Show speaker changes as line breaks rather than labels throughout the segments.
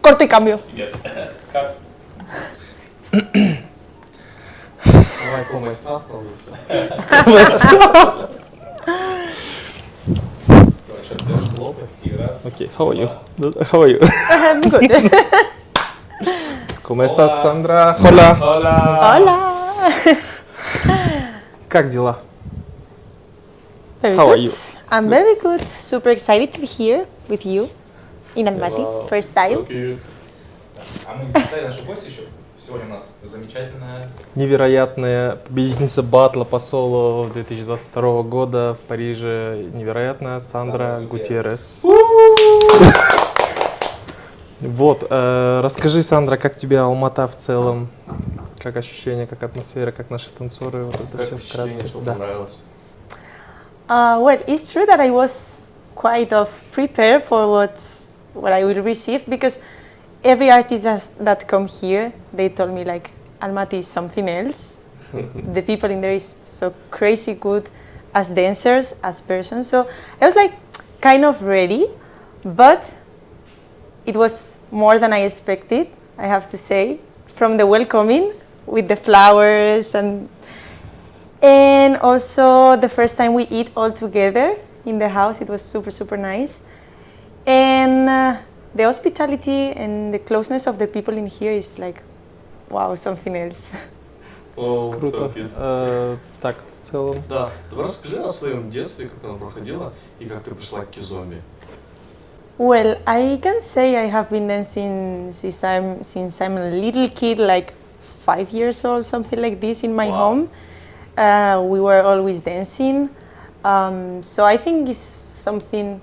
Corto y cambio.
Yes. Cut.
Давай, ¿cómo estás, лучше?
Короче, делаем хлопок и раз.
Okay, how are you? How are you?
I'm good.
¿Cómo estás, Sandra? Hola.
Hola.
Hola.
Как дела?
Very
How are
good.
you?
I'm very good. Super excited to be here with you in Almaty.
Hello.
First time.
So cute. А мы не представили нашу гостью еще. Сегодня у нас замечательная...
Невероятная победительница батла по соло 2022 года в Париже. Невероятная Сандра Гутierrez. Вот, расскажи, Сандра, как тебе Алмата в целом? Как ощущения, как атмосфера, как наши танцоры? Вот это все вкратце.
Что
Да.
понравилось?
Well, it's true that I was quite prepared for what I will receive, because every artist that come here, they told me like Almaty is something else. The people in there is so crazy good as dancers, as persons. So I was like kind of ready, but it was more than I expected, I have to say, from the welcoming with the flowers and also the first time we eat all together in the house. It was super, super nice. And the hospitality and the closeness of the people in here is like, wow, something else.
О,
Круто.
so cute.
Так, в целом.
Да, давай расскажи о своем детстве, как оно проходило и как ты пришла к кизомбе.
Well, I can say I have been dancing since I'm a little kid, like 5 years old, something like this in my home. We were always dancing. So I think it's something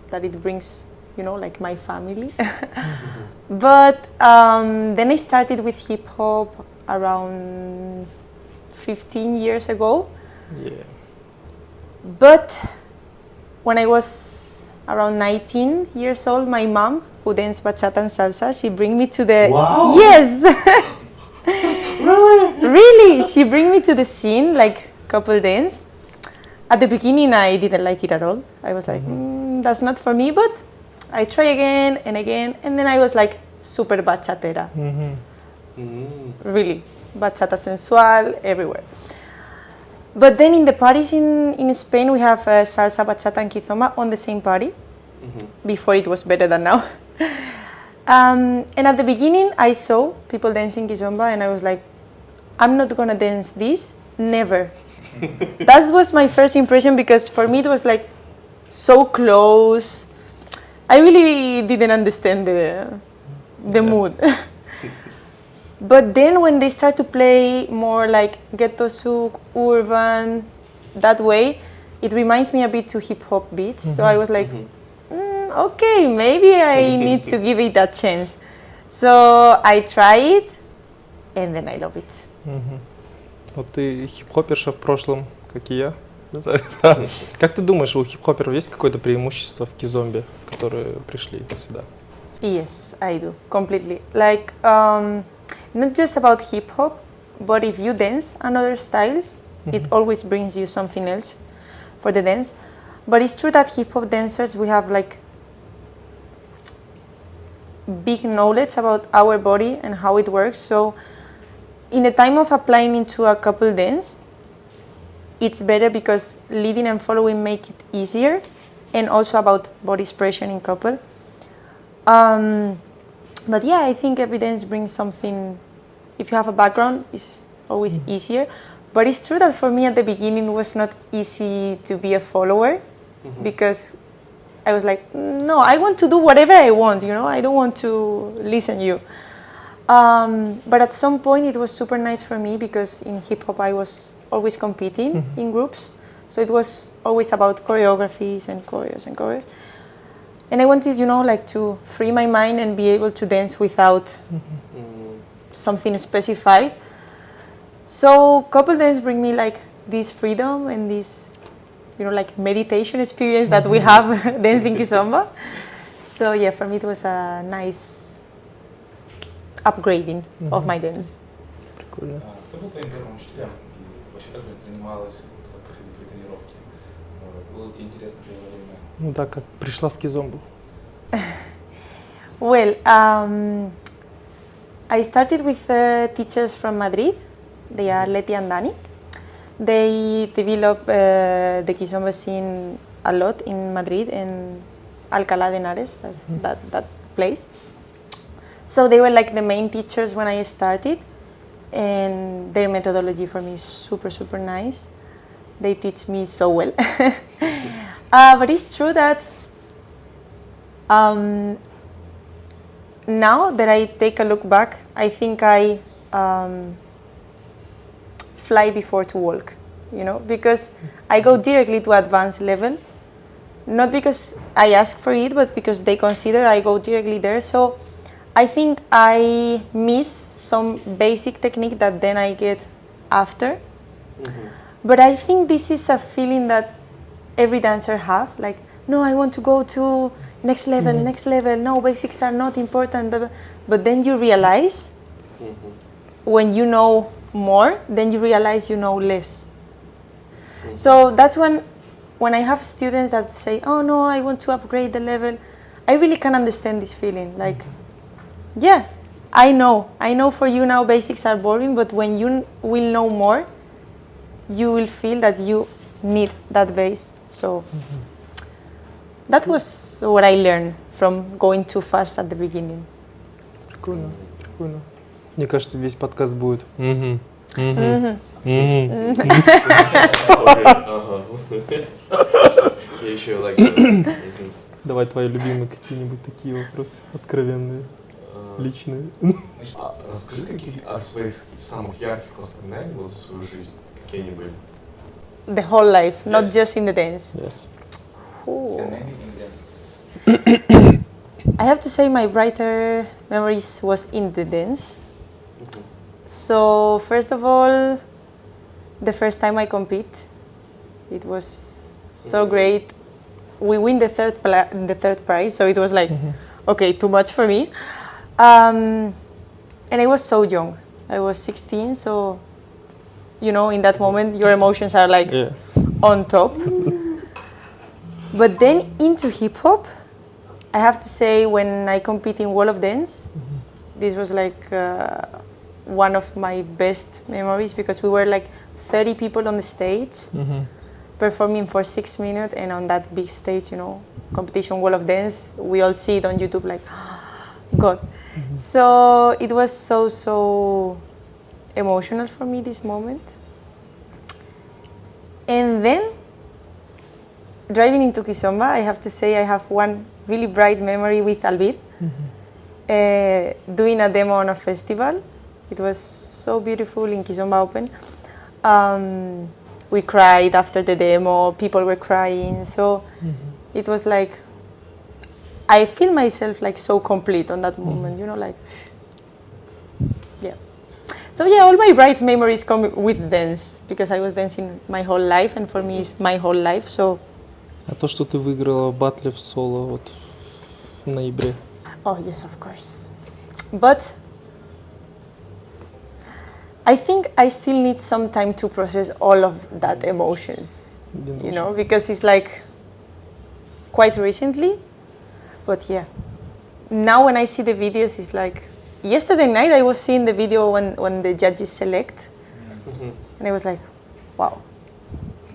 that it brings, you know, like my family. But then I started with hip hop around 15 years ago.
Yeah.
But when I was around 19 years old, my mom, who danced bachata and salsa, she bring me to the...
Wow!
Yes!
Really?
Really, she bring me to the scene, like couple dance. At the beginning, I didn't like it at all. I was like, that's not for me, but I try again, and then I was like super bachatera. Really, bachata sensual everywhere. But then in the parties in Spain, we have salsa, bachata, and kizomba on the same party. Before it was better than now. And at the beginning, I saw people dancing kizomba, and I was like, I'm not gonna dance this, never. That was my first impression, because for me it was like so close. I really didn't understand the mood. But then when they start to play more like ghetto souk, urban, that way, it reminds me a bit to hip hop beats. So I was like, okay, maybe I need to give it a chance. So I try it, and then I love it.
Вот ты хип-хоперша в прошлом, как и я. Как ты думаешь, у хип-хоперов есть какое-то преимущество в кизомбе, которые пришли сюда?
Yes, I do, completely. Like, not just about hip hop, but if you dance another styles, it always brings you something else for the dance. But it's true that hip hop dancers, we have like big knowledge about our body and how it works. So in the time of applying into a couple dance, it's better because leading and following make it easier, and also about body expression in couple. But yeah, I think every dance brings something. If you have a background, it's always easier. But it's true that for me at the beginning it was not easy to be a follower, because I was like, no, I want to do whatever I want, you know, I don't want to listen to you. But at some point it was super nice for me, because in hip hop I was always competing in groups. So it was always about choreographies and choreos. And I wanted, you know, like to free my mind and be able to dance without something specified. So couple dance bring me like this freedom and this, you know, like meditation experience that we have dancing kizomba. So yeah, for me it was a nice upgrading of my dance.
Прикольно.
Кто был твоим первым учителем? И вообще как ты занималась, как проходили твои тренировки? Было тебе интересно первое время?
Ну да, как пришла в кизомбу.
Well, I started with teachers from Madrid. They are Leti and Dani. They develop the kizombe scene a lot in Madrid and Alcalá de Henares, that place. So they were like the main teachers when I started, and their methodology for me is super, super nice. They teach me so well. But it's true that now that I take a look back, I think I fly before to walk, you know, because I go directly to advanced level, not because I ask for it, but because they consider I go directly there. So I think I miss some basic technique that then I get after. Mm-hmm. But I think this is a feeling that every dancer have, like, no, I want to go to next level, next level, no, basics are not important, but then you realize, when you know more, then you realize you know less. So that's when I have students that say, oh no, I want to upgrade the level, I really can understand this feeling, like, yeah, I know for you now basics are boring, but when you will know more, you will feel that you need that base. So that was what I learned from going too fast at the beginning.
Прикольно, прикольно. Мне кажется, весь подкаст будет. Я
еще
Давай твои любимые какие-нибудь такие вопросы, откровенные, личные.
Расскажи о своих самых ярких воспоминаниях за свою жизнь. Какие они были?
The whole life, not just in the dance.
Yes.
I have to say my brighter memories was in the dance. So first of all, the first time I compete, it was so great. We win the third prize, so it was like, okay, too much for me. And I was so young. I was 16, so you know, in that moment, your emotions are like on top. But then into hip hop, I have to say, when I compete in Wall of Dance, this was like one of my best memories, because we were like 30 people on the stage, performing for 6 minutes, and on that big stage, you know, competition Wall of Dance, we all see it on YouTube, like, God. So it was so emotional for me, this moment. And then driving into Kizomba, I have to say I have one really bright memory with Albir, doing a demo on a festival. It was so beautiful in Kizomba Open. We cried after the demo, people were crying, so it was like, I feel myself like so complete on that moment, you know, like, yeah. So yeah, all my bright memories come with dance, because I was dancing my whole life, and for me it's my whole life, so.
А то, что ты выиграла в батле в соло вот в ноябре?
Oh yes, of course. But I think I still need some time to process all of that emotions, you know, because it's like quite recently. But yeah, now when I see the videos, it's like, yesterday night I was seeing the video when the judges select, and I was like, wow.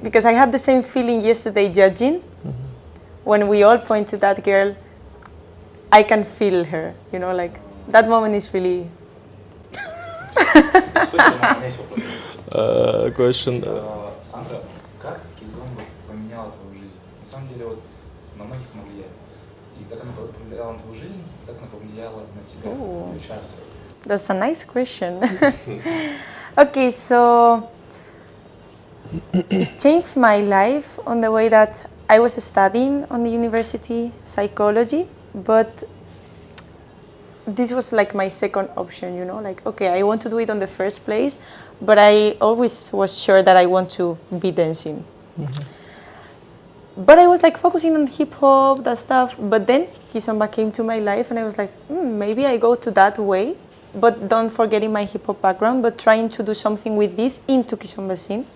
Because I had the same feeling yesterday judging, when we all point to that girl, I can feel her, you know, like, that moment is really...
Question.
Сандра, как кизомба поменяла твою жизнь? На самом деле, вот, на многих она влияет. И как она повлияла на твою жизнь, как она повлияла на тебя, на участие?
That's a nice question. Okay, so it changed my life on the way that I was studying on the university psychology, but this was like my second option, you know, like, okay, I want to do it on the first place, but I always was sure that I want to be dancing. But I was like focusing on hip hop, that stuff, but then kizomba came to my life, and I was like, maybe I go to that way, but don't forgetting my hip hop background, but trying to do something with this into kizomba scene.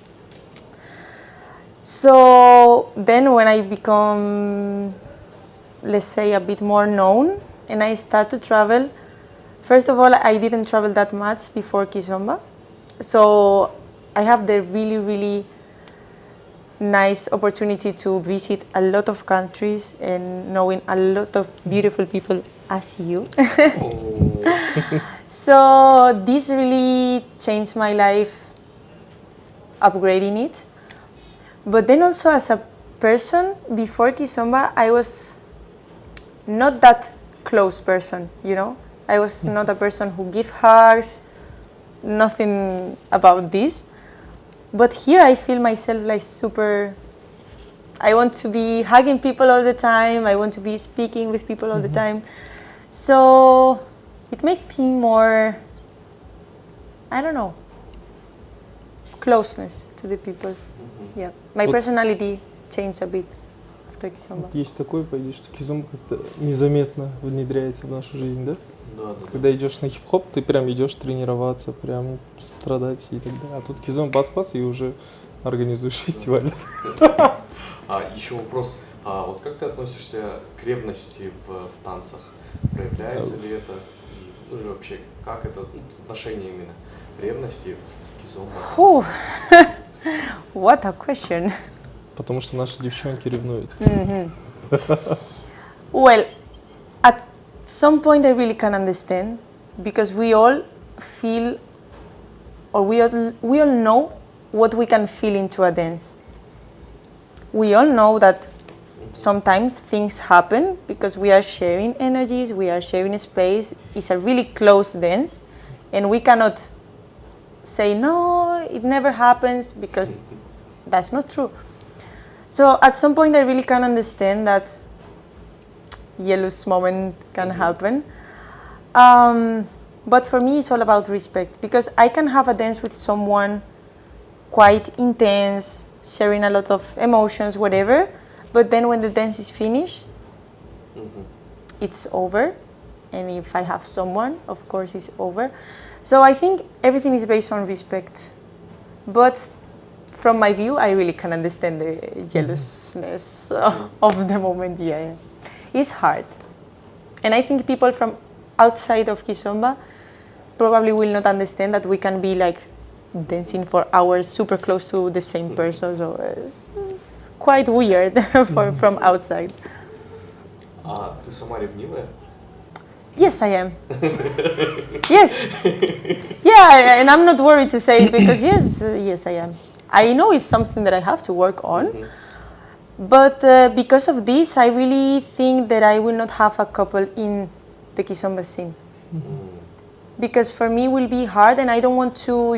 So then when I become, let's say, a bit more known, and I start to travel. First of all, I didn't travel that much before kizomba, so I have the really nice opportunity to visit a lot of countries and knowing a lot of beautiful people as you. So this really changed my life, upgrading it. But then also as a person, before kizomba, I was not that close person, you know? I was not a person who give hugs, nothing about this. But here I feel myself like super, I want to be hugging people all the time, I want to be speaking with people all the time. So it makes me more, I don't know, closeness to the people. Yeah, my personality changed a bit after kizomba.
Есть такое, по идее, что кизомба как-то незаметно внедряется в нашу жизнь, да?
Да.
Когда идешь на хип-хоп, ты прям идешь тренироваться, прям страдать и так далее. А тут кизом бац-бац и уже организуешь фестиваль.
Еще вопрос. Вот как ты относишься к ревности в танцах? Проявляется ли это? Ну и вообще, как это отношение именно ревности в кизомба?
What a question.
Потому что наши девчонки ревнуют.
Well, at some point I really can understand, because we all feel, or we all know what we can feel into a dance. We all know that sometimes things happen because we are sharing energies, we are sharing space. It's a really close dance, and we cannot say no, it never happens, because that's not true. So at some point I really can understand that jealous moment can happen. But for me it's all about respect, because I can have a dance with someone quite intense, sharing a lot of emotions, whatever, but then when the dance is finished, it's over. And if I have someone, of course it's over. So I think everything is based on respect. But from my view, I really can understand the jealousness of the moment. Yeah. It's hard. And I think people from outside of kizomba probably will not understand that we can be like dancing for hours super close to the same person. So it's quite weird from outside.
Ты сама ревнивая?
Yes, I am. Yes. Yeah, and I'm not worried to say it, because yes, I am. I know it's something that I have to work on. But because of this, I really think that I will not have a couple in the kizomba scene. Because for me it will be hard, and I don't want to,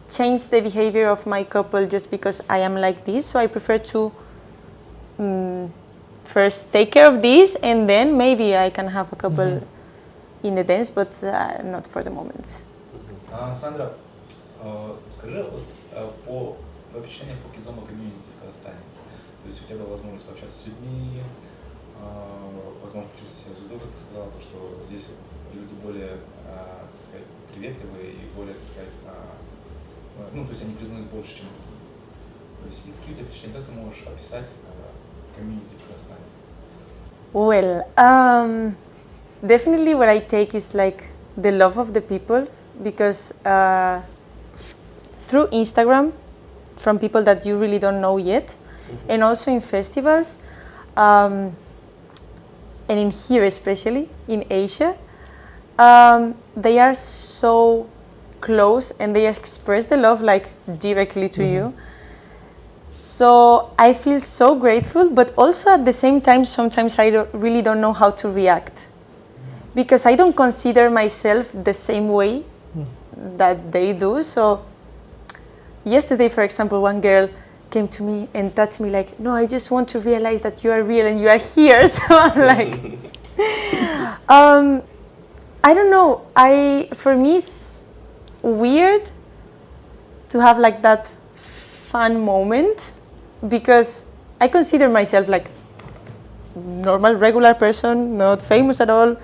change the behavior of my couple just because I am like this. So I prefer to first take care of this, and then maybe I can have a couple in the dance, but not for the moment.
Сандра, скажи по впечатлениям по кизомба комьюнити в Казахстане. То есть у тебя была возможность пообщаться с людьми, возможно, почувствовать себя звездой, как ты сказала, то, что здесь люди более, так сказать, приветливые и более, так сказать, то есть они признают больше, чем другие. То есть какие у тебя впечатления, как ты можешь описать комьюнити в Казахстане?
Well, definitely what I take is like the love of the people, because through Instagram, from people that you really don't know yet, and also in festivals, and in here especially, in Asia, they are so close and they express the love like directly to you. So I feel so grateful, but also at the same time, sometimes I really don't know how to react, because I don't consider myself the same way that they do. So yesterday, for example, one girl came to me and touched me like, no, I just want to realize that you are real and you are here. So I'm like, I don't know. For me, it's weird to have like that fun moment, because I consider myself like normal, regular person, not famous at all.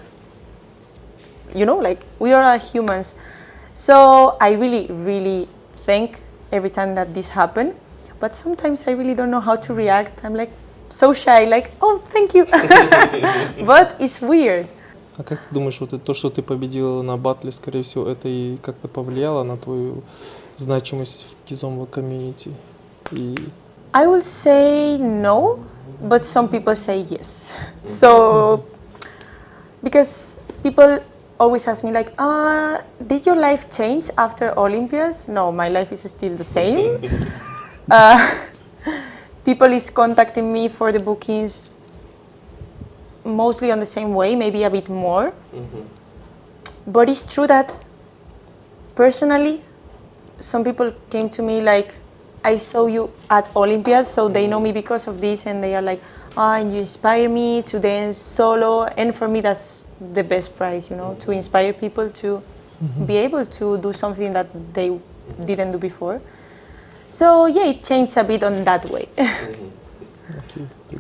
Like we are all humans. So I really, really thank every time that this happens. But sometimes I really don't know how to react. I'm like, so shy, like, oh, thank you. But it's weird.
А как ты думаешь, вот то, что ты победила на батле, скорее всего, это и как-то повлияло на твою значимость в кизомбе комьюнити? И...
I will say no, but some people say yes. So, because people always ask me like, did your life change after Olympiads? No, my life is still the same. People is contacting me for the bookings mostly on the same way, maybe a bit more. But it's true that personally, some people came to me like, I saw you at Olympiads, so they know me because of this, and they are like, and you inspire me to dance solo. And for me, that's the best prize, you know, to inspire people to be able to do something that they didn't do before. So yeah, it changed a bit on that way.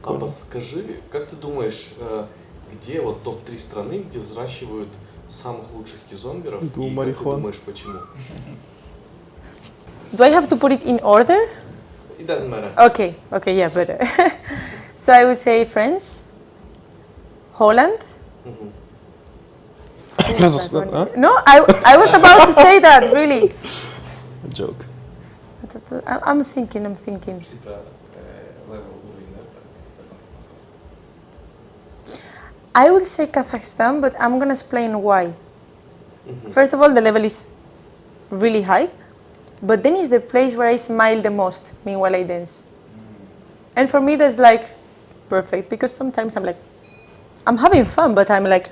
А подскажи, как ты думаешь, где вот топ-3 страны, где взращивают самых лучших кизомберов, и как ты думаешь, почему?
Do I have to put it in order?
It doesn't matter.
Okay, yeah, better. So I would say France, Holland.
Kazakhstan,
No, I was about to say that, really.
A joke.
I'm thinking. I would say Kazakhstan, but I'm gonna explain why. First of all, the level is really high, but then it's the place where I smile the most meanwhile I dance. And for me, that's like perfect, because sometimes I'm like, I'm having fun, but I'm like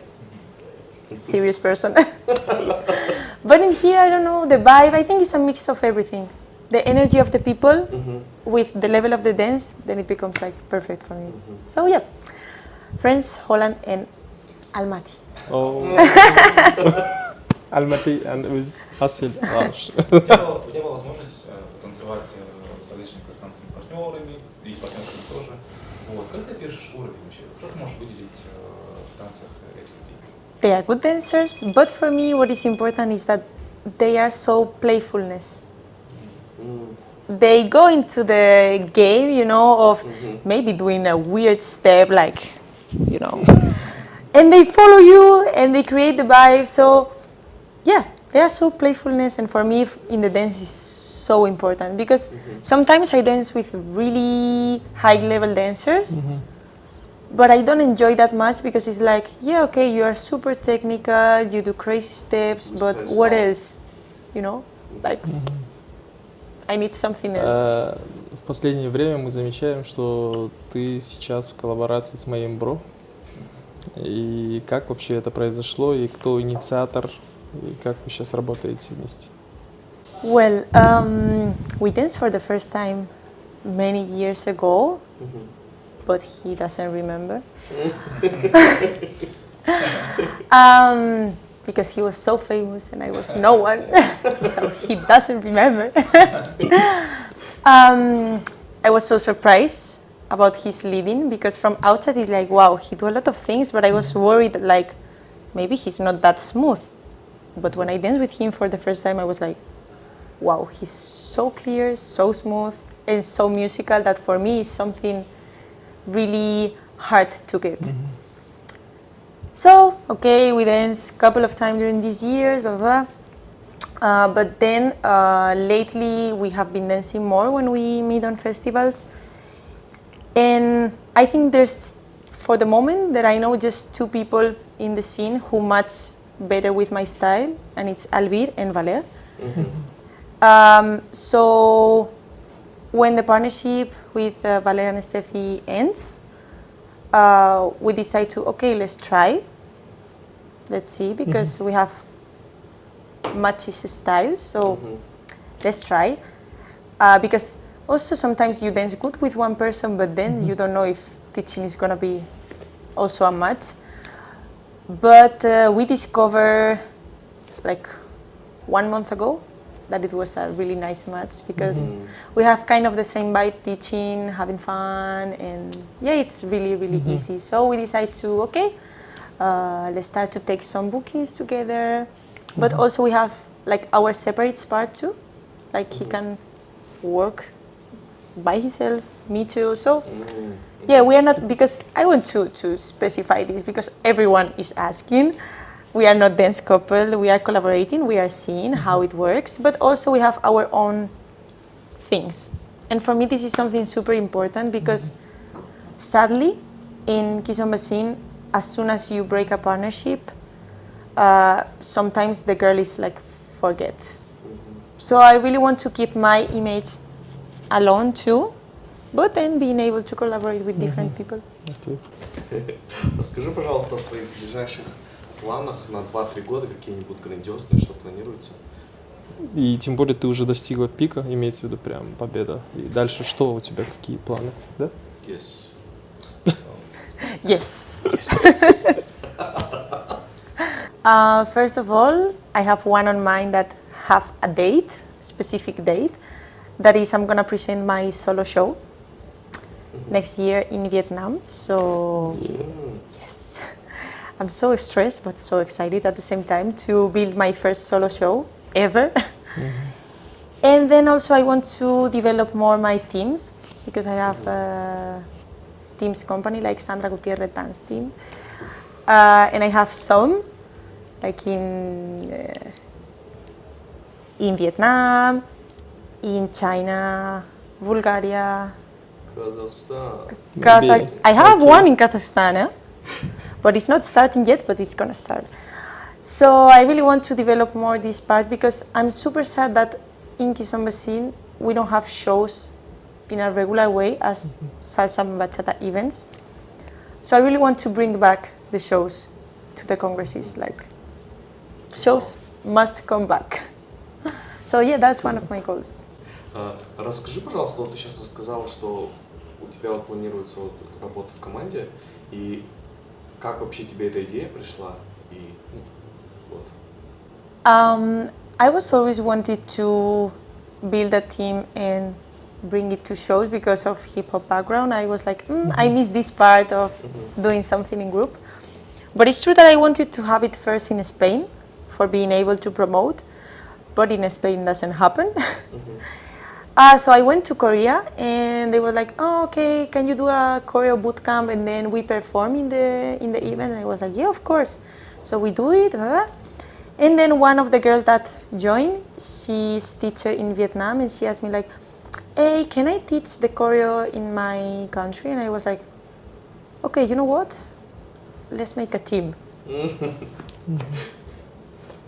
serious person. But in here, I don't know, the vibe, I think it's a mix of everything. The energy of the people with the level of the dance, then it becomes like perfect for me. So yeah, France, Holland, and Almaty.
Oh. Almaty and with Asil.
У тебя была возможность танцевать с различными казахстанскими партнерами, и с партнерами тоже. Вот. Как ты опишешь уровень вообще? Что ты можешь выделить в танцах этих людей?
They are good dancers, but for me, what is important is that they are so playfulness. They go into the game, you know, of maybe doing a weird step, like, you know, and they follow you and they create the vibe. So, yeah, they are so playfulness, and for me, in the dance is so important, because sometimes I dance with really high-level dancers, but I don't enjoy that much, because it's like, yeah, okay, you are super technical, you do crazy steps, but what else, you know, like. I need something else.
В последнее время мы замечаем, что ты сейчас в коллаборации с моим бро. И как вообще это произошло, и кто инициатор, и как вы сейчас работаете вместе?
Well, we danced for the first time many years ago, but he doesn't remember. Because he was so famous and I was no one, so he doesn't remember. I was so surprised about his leading, because from outside he's like, wow, he do a lot of things, but I was worried that, like, maybe he's not that smooth. But when I danced with him for the first time, I was like, wow, he's so clear, so smooth, and so musical, that for me is something really hard to get. So, okay, we danced a couple of times during these years, blah, blah, blah. But then lately we have been dancing more when we meet on festivals. And I think there's, for the moment, that I know just two people in the scene who match better with my style, and it's Alvir and Valer. So when the partnership with Valer and Steffi ends, we decide to, okay, let's try. Let's see, because we have matches styles, so let's try. Because also sometimes you dance good with one person, but then you don't know if teaching is gonna be also a match. But we discovered like 1 month ago that it was a really nice match, because we have kind of the same vibe, teaching, having fun, and yeah, it's really, really easy. So we decided to, okay, let's start to take some bookings together. But also we have like our separate part too. Like he can work by himself, me too. So yeah, we are not, because I want to specify this because everyone is asking. We are not dance couple, we are collaborating, we are seeing how it works, but also we have our own things. And for me this is something super important because sadly in kizombe scene, as soon as you break a partnership, sometimes the girl is like forget. So I really want to keep my image alone too, but then being able to collaborate with different people.
Окей.
Расскажи, пожалуйста, о своих ближайших планах на 2-3 года, какие-нибудь грандиозные, что планируется?
И тем более ты уже достигла пика, имеется в виду прям победа. И дальше что у тебя, какие планы, да?
Yes.
Yes. First of all, I have one on mind that have a date, specific date. That is, I'm gonna present my solo show next year in Vietnam. So yes, I'm so stressed but so excited at the same time to build my first solo show ever. And then also I want to develop more my teams because I have a teams company like Sandra Gutierrez dance team, and I have some like in Vietnam, in China, Bulgaria,
Kazakhstan.
I have one in Kazakhstan, but it's not starting yet, but it's gonna start. So I really want to develop more this part because I'm super sad that in kizombe scene we don't have shows in a regular way as salsa and bachata events. So I really want to bring back the shows to the congresses, like shows must come back. So yeah, that's one of my goals.
Расскажи, пожалуйста, вот ты сейчас рассказала, что у тебя вот планируется вот работа в команде, и как вообще тебе эта идея пришла? И вот.
I was always wanted to build a team and bring it to shows because of hip hop background. I was like, I miss this part of doing something in group. But it's true that I wanted to have it first in Spain for being able to promote, but in Spain doesn't happen. So I went to Korea and they were like, oh, okay, can you do a choreo boot camp and then we perform in the event? And I was like, yeah, of course. So we do it. And then one of the girls that joined, she's teacher in Vietnam, and she asked me like, hey, can I teach the choreo in my country? And I was like, okay, you know what? Let's make a team.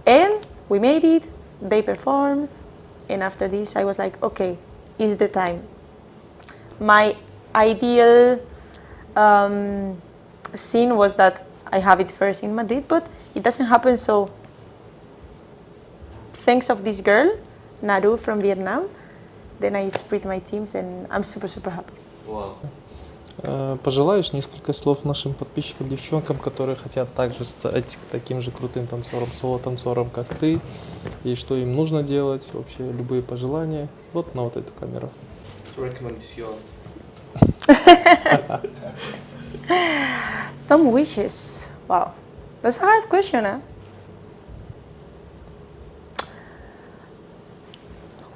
And we made it, they performed, and after this I was like, okay, it's the time. My ideal scene was that I have it first in Madrid, but it doesn't happen, so thanks of this girl, Naru from Vietnam, then I split my teams and I'm super, super happy.
Wow.
Пожелаешь несколько слов нашим подписчикам, девчонкам, которые хотят также стать таким же крутым танцором, соло-танцором, как ты, и что им нужно делать, вообще любые пожелания, вот на вот эту камеру.
Recommendation.
Some wishes. Wow, that's a hard question, huh?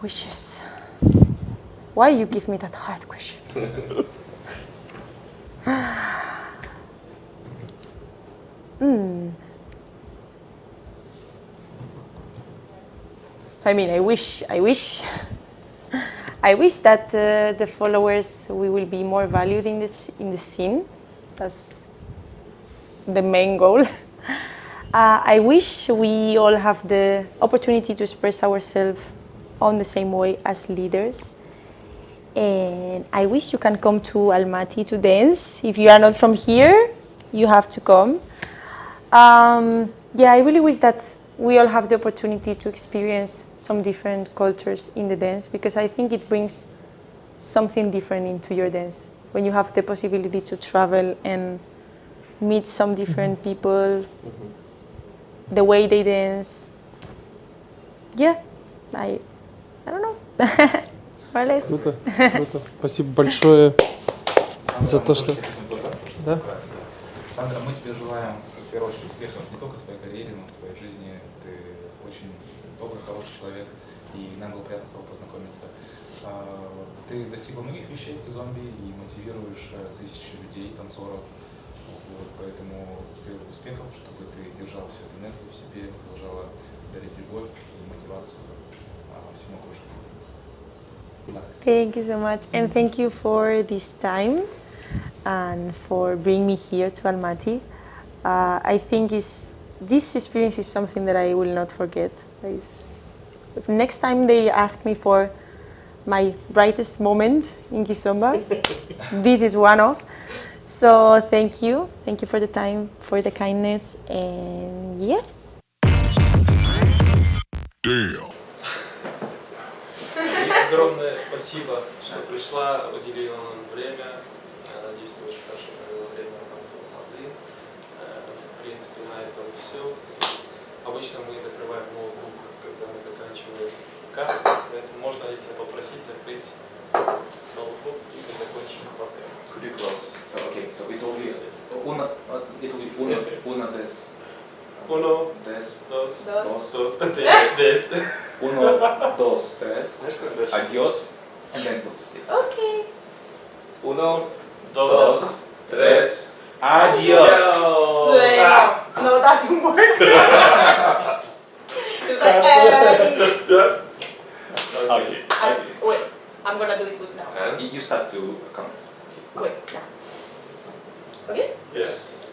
Wishes. Why you give me that hard question? I mean, I wish that the followers we will be more valued in the scene. That's the main goal. I wish we all have the opportunity to express ourselves on the same way as leaders. And I wish you can come to Almaty to dance. If you are not from here, you have to come. Yeah, I really wish that we all have the opportunity to experience some different cultures in the dance, because I think it brings something different into your dance. When you have the possibility to travel and meet some different people, the way they dance. Yeah, I don't know.
Круто, круто. Спасибо большое за то, что... Да?
Сандра, мы тебе желаем, в первую очередь, успехов не только в твоей карьере, но и в твоей жизни. Ты очень добрый, хороший человек. и нам было приятно с тобой познакомиться. Ты достигла многих вещей в кизомбе и мотивируешь тысячи людей, танцоров. Вот, поэтому тебе успехов, чтобы ты держала всю эту энергию в себе, продолжала дарить любовь и мотивацию всему окружению.
Thank you so much, and thank you for this time and for bringing me here to Almaty. I think this experience is something that I will not forget. If next time they ask me for my brightest moment in kizomba, this is one of. So thank you for the time, for the kindness, and yeah.
И огромное спасибо, что пришла, уделила нам время. Я надеюсь, ты очень хорошо провела время у нас в Алматы. В принципе, на этом все. Обычно мы закрываем ноутбук, когда мы заканчиваем каст. Поэтому можно ли тебя попросить закрыть ноутбук и мы закончим подкаст?
Could you close? So okay, so it's all here. It will be uno, des.
Uno,
Des.
dos,
Dos.
dos, des.
Uno, dos, tres.
Знаешь, как дальше?
Adiós. And then dos. Yes.
Okay.
Uno,
Dos, tres.
Adiós.
No, it doesn't work. It's like,
Okay.
wait, I'm gonna do it good now.
And?
You start to comment.
Wait, now. Okay?
Yes.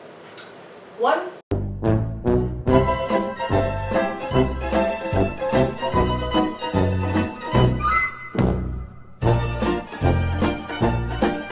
1,